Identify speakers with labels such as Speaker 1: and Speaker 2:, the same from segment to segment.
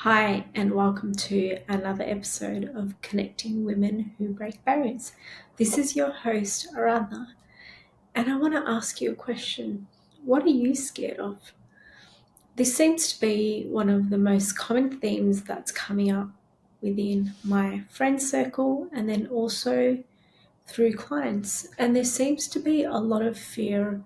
Speaker 1: Hi, and welcome to another episode of Connecting Women Who Break Barriers. This is your host, Aradhana, and I want to ask you a question. What are you scared of? This seems to be one of the most common themes that's coming up within my friend circle and then also through clients. And there seems to be a lot of fear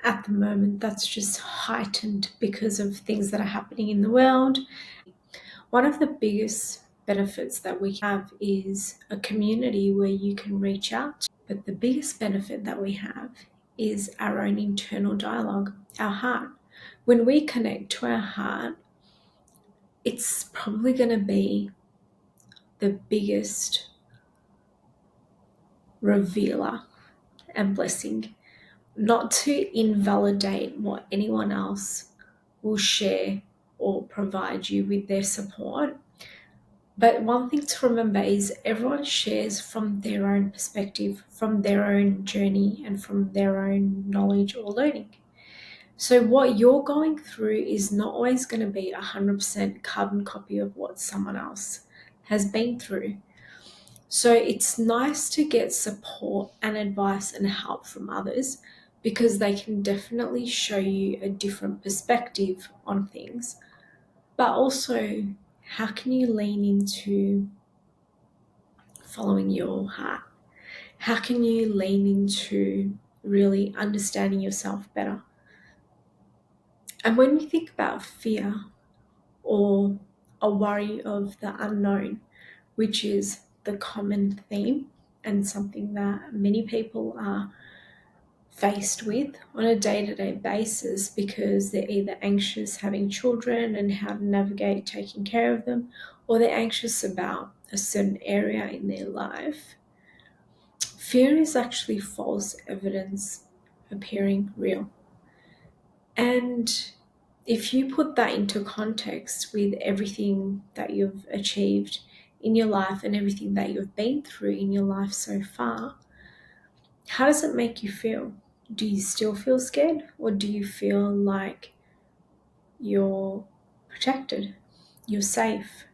Speaker 1: at the moment that's just heightened because of things that are happening in the world. One of the biggest benefits that we have is a community where you can reach out. But the biggest benefit that we have is our own internal dialogue, our heart. When we connect to our heart, it's probably going to be the biggest revealer and blessing, not to invalidate what anyone else will share or provide you with their support. But one thing to remember is everyone shares from their own perspective, from their own journey, and from their own knowledge or learning. So what you're going through is not always going to be 100% carbon copy of what someone else has been through. So it's nice to get support and advice and help from others because they can definitely show you a different perspective on things. But also, how can you lean into following your heart? How can you lean into really understanding yourself better? And when we think about fear or a worry of the unknown, which is the common theme and something that many people are faced with on a day-to-day basis because they're either anxious having children and how to navigate taking care of them, or they're anxious about a certain area in their life. Fear is actually false evidence appearing real. And if you put that into context with everything that you've achieved in your life and everything that you've been through in your life so far, how does it make you feel? Do you still feel scared, or do you feel like you're protected, you're safe,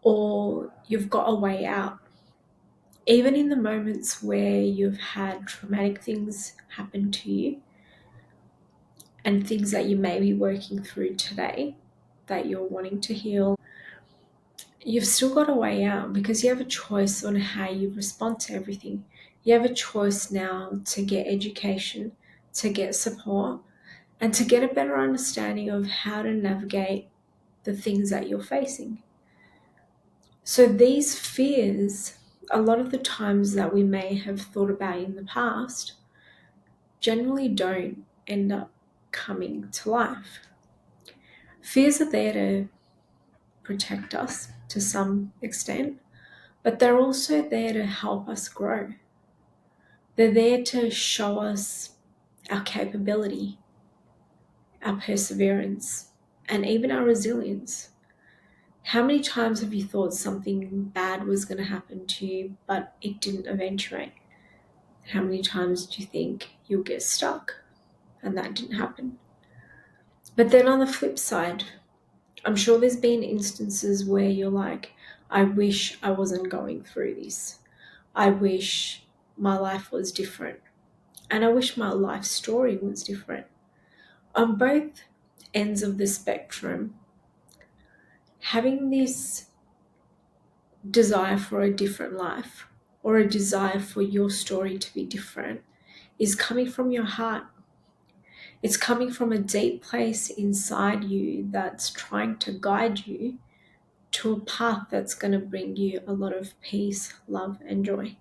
Speaker 1: or you've got a way out? Even in the moments where you've had traumatic things happen to you and things that you may be working through today that you're wanting to heal, you've still got a way out because you have a choice on how you respond to everything. You have a choice now to get education, to get support, and to get a better understanding of how to navigate the things that you're facing. So these fears, a lot of the times that we may have thought about in the past, generally don't end up coming to life. Fears are there to protect us to some extent, but they're also there to help us grow. They're there to show us our capability, our perseverance, and even our resilience. How many times have you thought something bad was going to happen to you, but it didn't eventuate? How many times do you think you'll get stuck and that didn't happen? But then on the flip side, I'm sure there's been instances where you're like, I wish I wasn't going through this. I wish my life was different. And I wish my life story was different. On both ends of the spectrum, having this desire for a different life or a desire for your story to be different is coming from your heart. It's coming from a deep place inside you that's trying to guide you to a path that's going to bring you a lot of peace, love, and joy.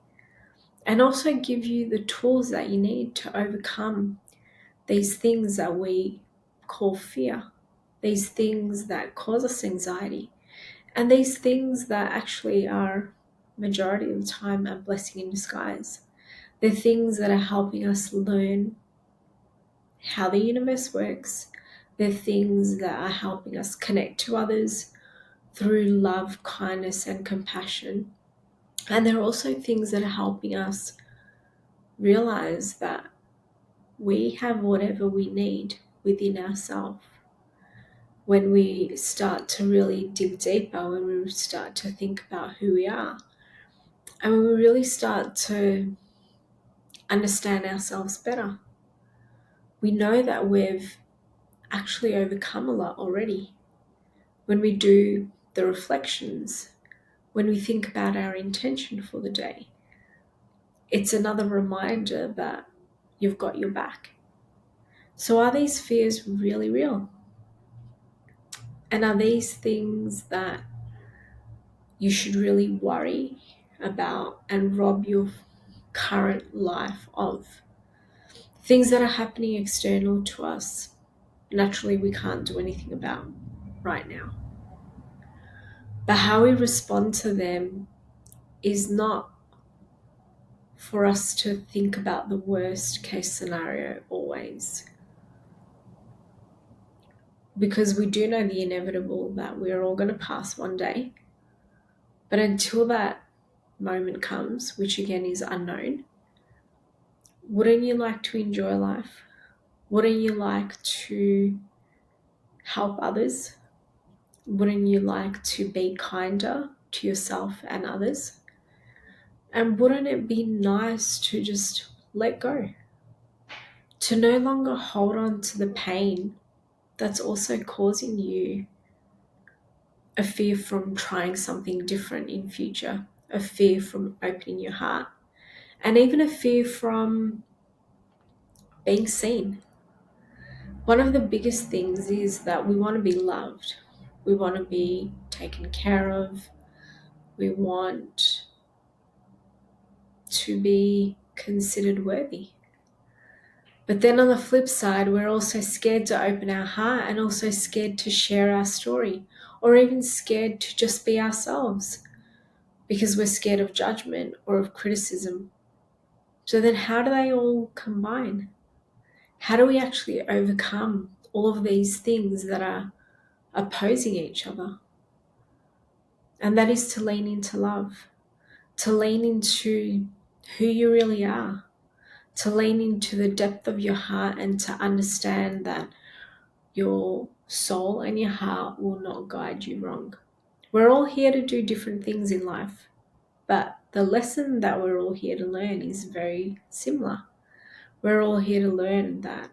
Speaker 1: And also give you the tools that you need to overcome these things that we call fear, these things that cause us anxiety, and these things that actually are, majority of the time, a blessing in disguise. They're things that are helping us learn how the universe works. They're things that are helping us connect to others through love, kindness, and compassion. And they're also things that are helping us realize that we have whatever we need within ourselves. when we start to really dig deeper, when we start to think about who we are, and when we really start to understand ourselves better, we know that we've actually overcome a lot already. When we do the reflections, when we think about our intention for the day, it's another reminder that you've got your back. So are these fears really real? And are these things that you should really worry about and rob your current life of? Things that are happening external to us, naturally we can't do anything about right now. But how we respond to them is not for us to think about the worst case scenario always. Because we do know the inevitable that we're all going to pass one day. But until that moment comes, which again is unknown, wouldn't you like to enjoy life? Wouldn't you like to help others? Wouldn't you like to be kinder to yourself and others? And wouldn't it be nice to just let go? To no longer hold on to the pain that's also causing you a fear from trying something different in future, a fear from opening your heart, and even a fear from being seen. One of the biggest things is that we want to be loved. We want to be taken care of. We want to be considered worthy. But then on the flip side, we're also scared to open our heart and also scared to share our story, or even scared to just be ourselves because we're scared of judgment or of criticism. So then how do they all combine? How do we actually overcome all of these things that are opposing each other? And that is to lean into love, to lean into who you really are, to lean into the depth of your heart and to understand that your soul and your heart will not guide you wrong. We're all here to do different things in life, but the lesson that we're all here to learn is very similar. We're all here to learn that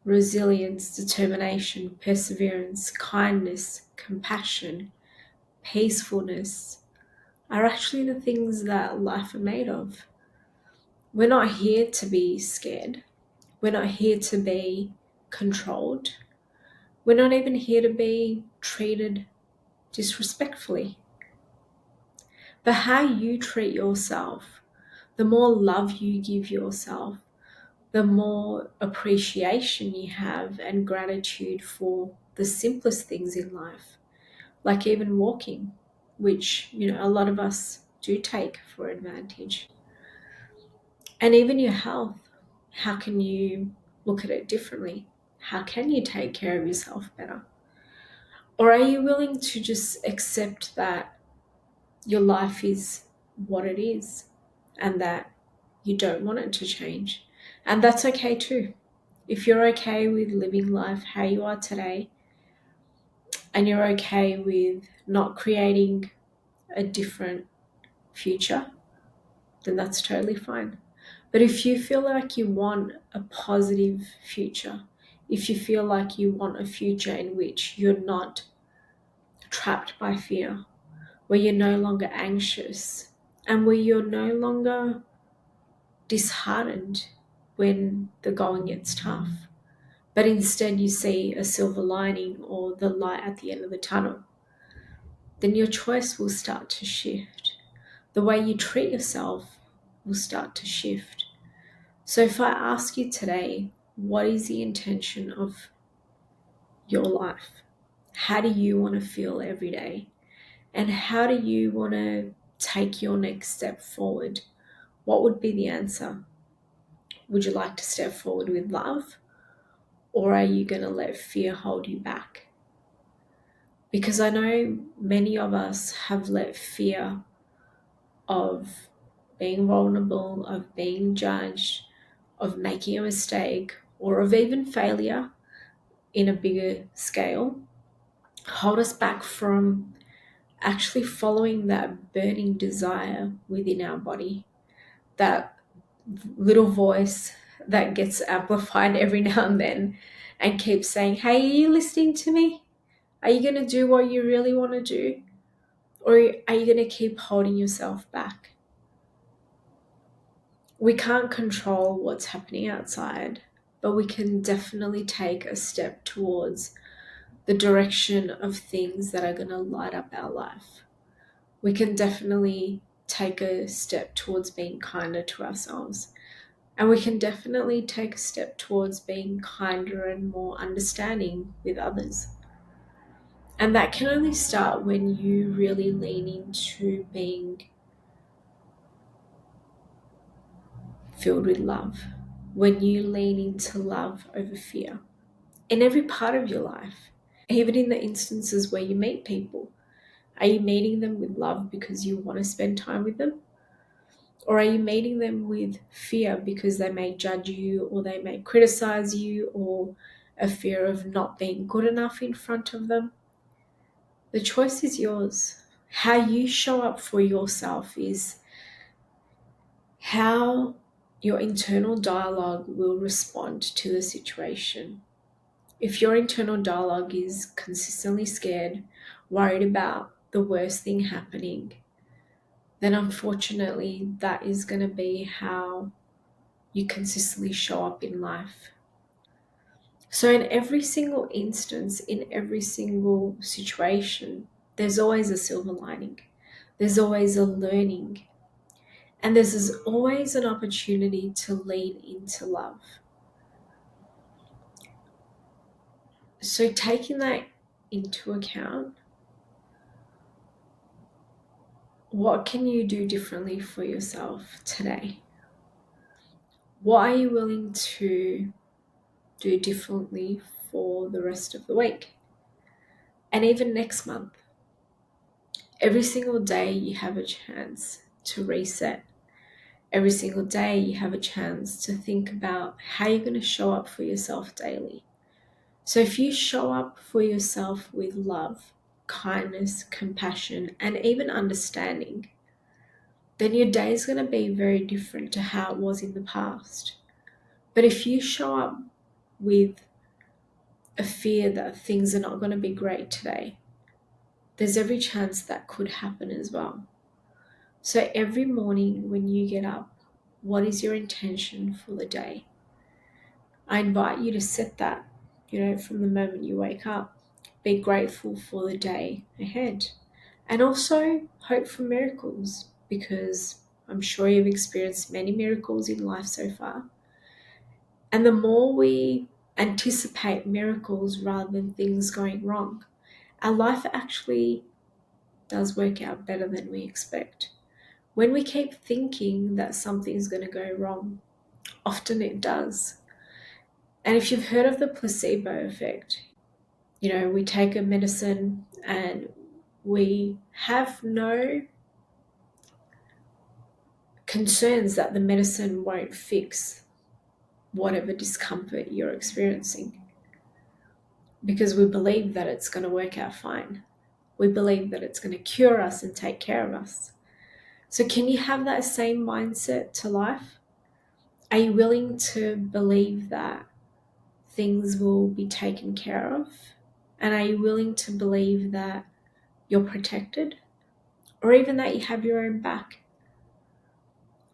Speaker 1: resilience, determination, perseverance, kindness, compassion, peacefulness are actually the things that life are made of. We're not here to be scared. We're not here to be controlled. We're not even here to be treated disrespectfully. But how you treat yourself, the more love you give yourself, the more appreciation you have and gratitude for the simplest things in life, like even walking, which, a lot of us do take for advantage. And even your health, how can you look at it differently? How can you take care of yourself better? Or are you willing to just accept that your life is what it is and that you don't want it to change? And that's okay too. If you're okay with living life how you are today and you're okay with not creating a different future, then that's totally fine. But if you feel like you want a positive future, if you feel like you want a future in which you're not trapped by fear, where you're no longer anxious, and where you're no longer disheartened when the going gets tough, but instead you see a silver lining or the light at the end of the tunnel, then your choice will start to shift. The way you treat yourself will start to shift. So if I ask you today, what is the intention of your life? How do you want to feel every day? And how do you want to take your next step forward? What would be the answer? Would you like to step forward with love? Or are you going to let fear hold you back? Because I know many of us have let fear of being vulnerable, of being judged, of making a mistake, or of even failure in a bigger scale hold us back from actually following that burning desire within our body, that little voice that gets amplified every now and then and keeps saying, hey, are you listening to me? Are you going to do what you really want to do? Or are you going to keep holding yourself back? We can't control what's happening outside, but we can definitely take a step towards the direction of things that are going to light up our life. We can definitely take a step towards being kinder to ourselves. And we can definitely take a step towards being kinder and more understanding with others. And that can only start when you really lean into being filled with love, when you lean into love over fear in every part of your life, even in the instances where you meet people. Are you meeting them with love because you want to spend time with them? Or are you meeting them with fear because they may judge you or they may criticize you, or a fear of not being good enough in front of them? The choice is yours. How you show up for yourself is how your internal dialogue will respond to the situation. If your internal dialogue is consistently scared, worried about the worst thing happening, then unfortunately that is going to be how you consistently show up in life. So in every single instance, in every single situation, there's always a silver lining. There's always a learning. And there's always an opportunity to lean into love. So taking that into account, what can you do differently for yourself today? What are you willing to do differently for the rest of the week? And even next month? Every single day you have a chance to reset. Every single day you have a chance to think about how you're going to show up for yourself daily. So if you show up for yourself with love, kindness, compassion, and even understanding, then your day is going to be very different to how it was in the past. But if you show up with a fear that things are not going to be great today, there's every chance that could happen as well. So every morning when you get up, what is your intention for the day? I invite you to set that, from the moment you wake up. Be grateful for the day ahead. And also hope for miracles, because I'm sure you've experienced many miracles in life so far. And the more we anticipate miracles rather than things going wrong, our life actually does work out better than we expect. When we keep thinking that something's going to go wrong, often it does. And if you've heard of the placebo effect, we take a medicine and we have no concerns that the medicine won't fix whatever discomfort you're experiencing, because we believe that it's going to work out fine. We believe that it's going to cure us and take care of us. So can you have that same mindset to life? Are you willing to believe that things will be taken care of? And are you willing to believe that you're protected? Or even that you have your own back?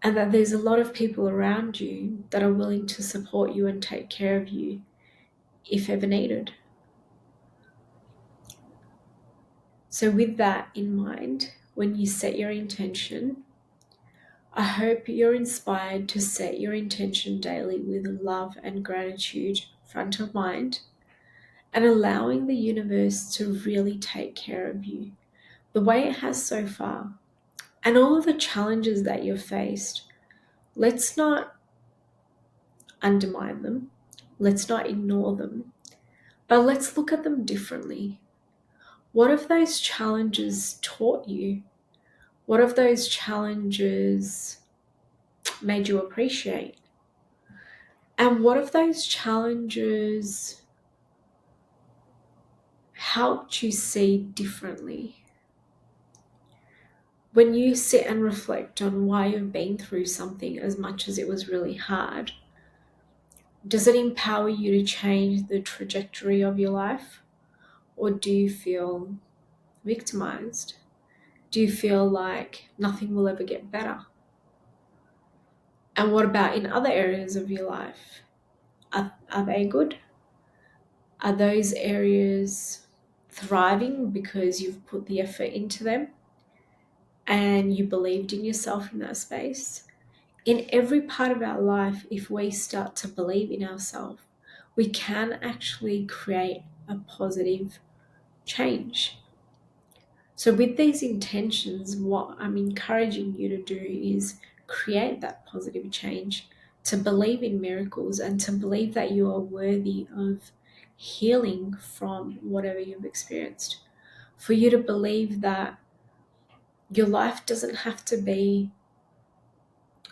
Speaker 1: And that there's a lot of people around you that are willing to support you and take care of you if ever needed. So with that in mind, when you set your intention, I hope you're inspired to set your intention daily with love and gratitude front of mind, and allowing the universe to really take care of you the way it has so far. And all of the challenges that you've faced, let's not undermine them. Let's not ignore them. But let's look at them differently. What have those challenges taught you? What have those challenges made you appreciate? And what have those challenges helped you see differently? When you sit and reflect on why you've been through something as much as it was really hard, does it empower you to change the trajectory of your life? Or do you feel victimized? Do you feel like nothing will ever get better? And what about in other areas of your life? Are they good? Are those areas thriving because you've put the effort into them and you believed in yourself in that space? In every part of our life, if we start to believe in ourselves, we can actually create a positive change. So, with these intentions, what I'm encouraging you to do is create that positive change, to believe in miracles and to believe that you are worthy of healing from whatever you've experienced. For you to believe that your life doesn't have to be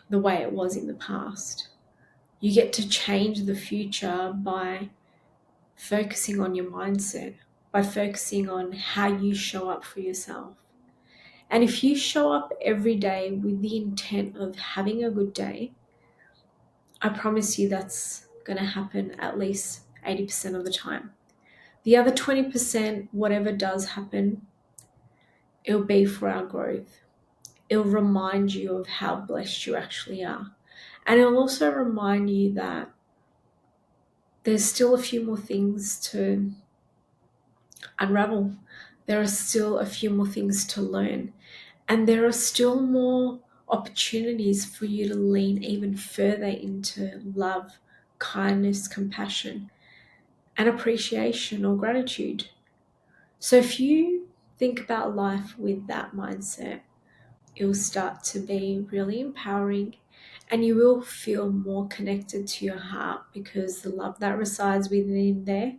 Speaker 1: the way it was in the past. You get to change the future by focusing on your mindset, by focusing on how you show up for yourself. And if you show up every day with the intent of having a good day, I promise you that's going to happen at least 80% of the time. The other 20%, whatever does happen, it'll be for our growth. It'll remind you of how blessed you actually are. And it'll also remind you that there's still a few more things to unravel. There are still a few more things to learn. And there are still more opportunities for you to lean even further into love, kindness, compassion, and appreciation or gratitude. So if you think about life with that mindset, it will start to be really empowering and you will feel more connected to your heart because the love that resides within there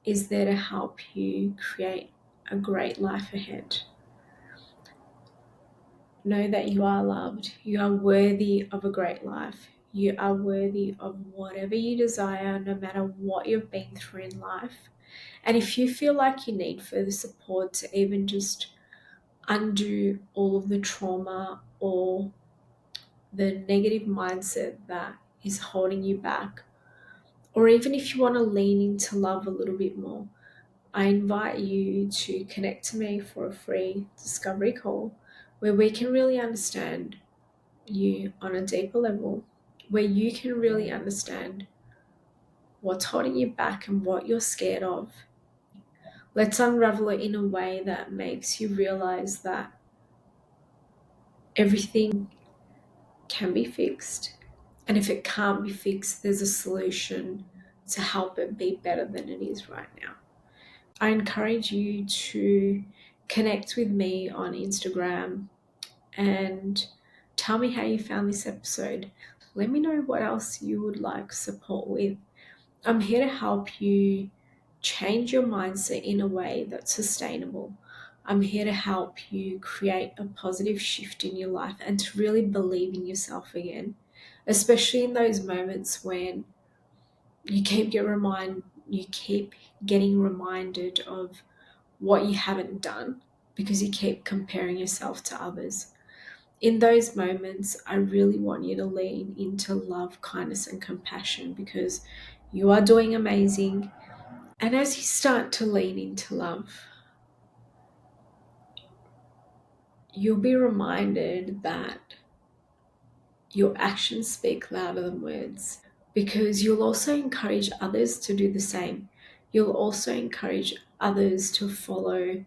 Speaker 1: is there to help you create a great life ahead. Know that you are loved. You are worthy of a great life. You are worthy of whatever you desire, no matter what you've been through in life. And if you feel like you need further support to even just undo all of the trauma or the negative mindset that is holding you back, or even if you want to lean into love a little bit more, I invite you to connect to me for a free discovery call where we can really understand you on a deeper level, where you can really understand what's holding you back and what you're scared of. Let's unravel it in a way that makes you realize that everything can be fixed. And if it can't be fixed, there's a solution to help it be better than it is right now. I encourage you to connect with me on Instagram and tell me how you found this episode. Let me know what else you would like support with. I'm here to help you change your mindset in a way that's sustainable. I'm here to help you create a positive shift in your life and to really believe in yourself again, especially in those moments when you keep getting reminded of what you haven't done because you keep comparing yourself to others. In those moments, I really want you to lean into love, kindness, and compassion because you are doing amazing. And as you start to lean into love, you'll be reminded that your actions speak louder than words because you'll also encourage others to do the same. You'll also encourage others to follow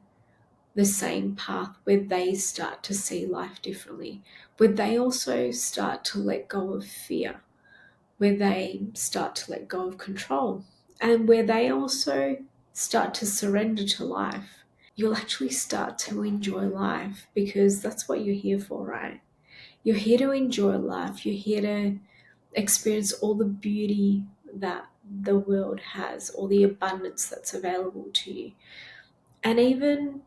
Speaker 1: the same path where they start to see life differently, where they also start to let go of fear, where they start to let go of control, and where they also start to surrender to life. You'll actually start to enjoy life because that's what you're here for, right? You're here to enjoy life. You're here to experience all the beauty that the world has, all the abundance that's available to you. And even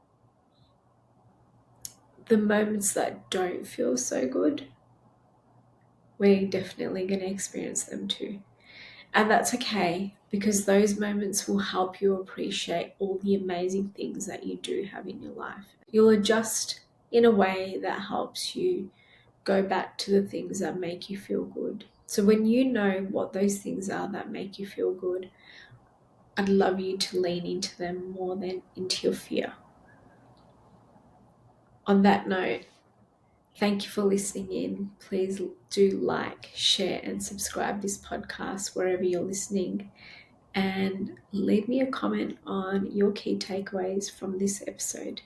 Speaker 1: the moments that don't feel so good, we're definitely going to experience them too. And that's okay because those moments will help you appreciate all the amazing things that you do have in your life. You'll adjust in a way that helps you go back to the things that make you feel good. So when you know what those things are that make you feel good, I'd love you to lean into them more than into your fear. On that note, thank you for listening in. Please do like, share, and subscribe this podcast wherever you're listening. And leave me a comment on your key takeaways from this episode.